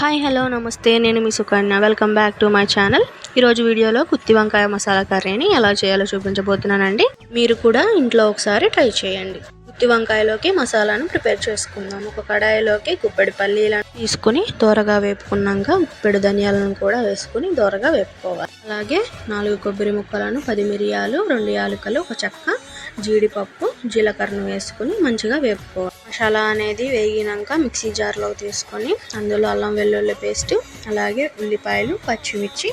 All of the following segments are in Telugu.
హాయ్ హలో నమస్తే, నేను మీ Sukanya. Welcome back to my channel. ఈరోజు వీడియోలో గుత్తి వంకాయ మసాలా కర్రీని ఎలా చేయాలో చూపించబోతున్నానండి. మీరు కూడా ఇంట్లో ఒకసారి ట్రై చేయండి. గుత్తి వంకాయలోకి మసాలాను ప్రిపేర్ చేసుకుందాం. ఒక కడాయిలోకి గుప్పెడు పల్లీలను తీసుకుని దోరగా వేపుకున్నాక గుప్పెడు ధనియాలను కూడా వేసుకుని దోరగా వేపుకోవాలి. అలాగే 4 కొబ్బరి ముక్కలను, 10 మిరియాలు, 2 యాలకులు, ఒక చెక్క, జీడిపప్పు, జీలకర్రను వేసుకుని మంచిగా వేపుకోవాలి. మసాలా అనేది వేగినాక మిక్సీ జార్లో తీసుకొని అందులో అల్లం వెల్లుల్లి పేస్ట్, అలాగే ఉల్లిపాయలు, పచ్చిమిర్చి,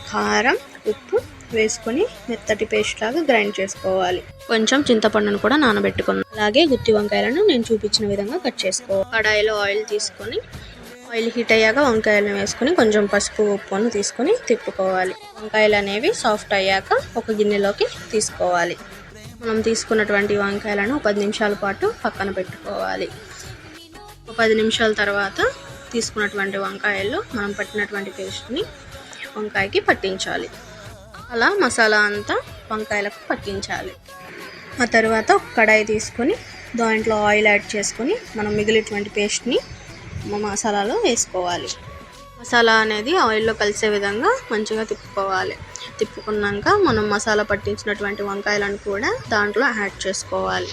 కారం, ఉప్పు వేసుకొని మెత్తటి పేస్ట్ లాగా గ్రైండ్ చేసుకోవాలి. కొంచెం చింతపండును కూడా నానబెట్టుకున్నాను. అలాగే గుత్తి వంకాయలను నేను చూపించిన విధంగా కట్ చేసుకోవాలి. కడాయిలో ఆయిల్ తీసుకొని ఆయిల్ హీట్ అయ్యాక వంకాయలను వేసుకొని కొంచెం పసుపు, ఉప్పును తీసుకొని తిప్పుకోవాలి. వంకాయలు అనేవి సాఫ్ట్ అయ్యాక ఒక గిన్నెలోకి తీసుకోవాలి. మనం తీసుకున్నటువంటి వంకాయలను 10 నిమిషాల పాటు పక్కన పెట్టుకోవాలి. 10 నిమిషాల తర్వాత తీసుకున్నటువంటి వంకాయల్లో మనం పట్టినటువంటి పేస్ట్ని వంకాయకి పట్టించాలి. అలా మసాలా అంతా వంకాయలకు పట్టించాలి. ఆ తర్వాత ఒక కడాయి తీసుకొని దాంట్లో ఆయిల్ యాడ్ చేసుకొని మనం మిగిలినటువంటి పేస్ట్ని మసాలాలో వేసుకోవాలి. మసాలా అనేది ఆయిల్లో కలిసే విధంగా మంచిగా తిప్పుకోవాలి. తిప్పుకున్నాక మనం మసాలా పట్టించినటువంటి వంకాయలను కూడా దాంట్లో యాడ్ చేసుకోవాలి.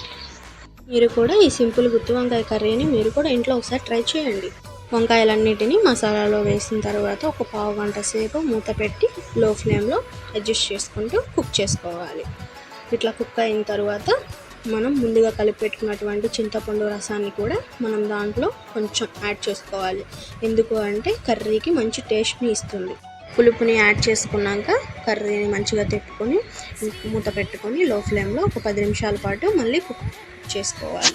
మీరు కూడా ఈ సింపుల్ గుత్తి వంకాయ కర్రీని మీరు కూడా ఇంట్లో ఒకసారి ట్రై చేయండి. వంకాయలన్నిటినీ మసాలాలో వేసిన తర్వాత ఒక పావు గంట సేపు మూత పెట్టి లో ఫ్లేమ్లో అడ్జస్ట్ చేసుకుంటూ కుక్ చేసుకోవాలి. ఇట్లా కుక్ అయిన తర్వాత మనం ముందుగా కలిపి పెట్టుకున్నటువంటి చింతపండు రసాన్ని కూడా మనం దాంట్లో కొంచెం యాడ్ చేసుకోవాలి. ఎందుకు అంటే కర్రీకి మంచి టేస్ట్ని ఇస్తుంది. పులుపుని యాడ్ చేసుకున్నాక కర్రీని మంచిగా తిప్పుకొని మూత పెట్టుకొని లో ఫ్లేమ్లో ఒక 10 నిమిషాల పాటు మళ్ళీ కుక్ చేసుకోవాలి.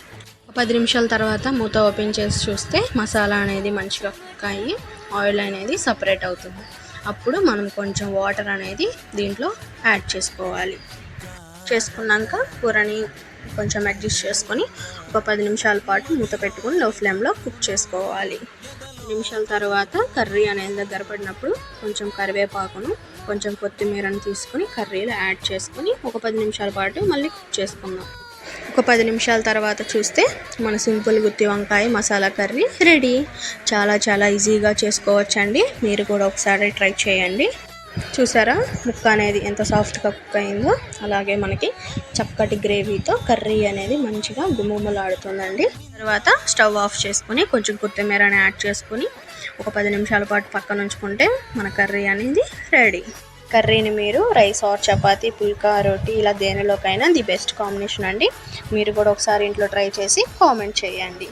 10 నిమిషాల తర్వాత మూత ఓపెన్ చేసి చూస్తే మసాలా అనేది మంచిగా కుక్ అయ్యి ఆయిల్ అనేది సపరేట్ అవుతుంది. అప్పుడు మనం కొంచెం వాటర్ అనేది దీంట్లో యాడ్ చేసుకోవాలి. చేసుకున్నాక కూరని కొంచెం అడ్జస్ట్ చేసుకొని ఒక 10 నిమిషాల పాటు మూత పెట్టుకొని లో ఫ్లేమ్లో కుక్ చేసుకోవాలి. 10 నిమిషాల తర్వాత కర్రీ అనేది దగ్గర పడినప్పుడు కొంచెం కరివేపాకును, కొంచెం కొత్తిమీరను తీసుకొని కర్రీలో యాడ్ చేసుకొని ఒక 10 నిమిషాల పాటు మళ్ళీ కుక్ చేసుకుందాం. ఒక 10 నిమిషాల తర్వాత చూస్తే మన సింపుల్ గుత్తి వంకాయ మసాలా కర్రీ రెడీ. చాలా ఈజీగా చేసుకోవచ్చండి. మీరు కూడా ఒకసారి ట్రై చేయండి. చూసారా ముక్క అనేది ఎంత సాఫ్ట్గా కుక్ అయిందో. అలాగే మనకి చక్కటి గ్రేవీతో కర్రీ అనేది మంచిగా గుమగుమలాడుతుందండి. తర్వాత స్టవ్ ఆఫ్ చేసుకొని కొంచెం కొత్తిమీరని యాడ్ చేసుకొని ఒక 10 నిమిషాల పాటు పక్కన ఉంచుకుంటే మన కర్రీ అనేది రెడీ. కర్రీని మీరు రైస్ ఆర్ చపాతీ, పుల్కా, రోటీ ఇలా దేనిలోకైనా ది బెస్ట్ కాంబినేషన్ అండి. మీరు కూడా ఒకసారి ఇంట్లో ట్రై చేసి కామెంట్ చేయండి.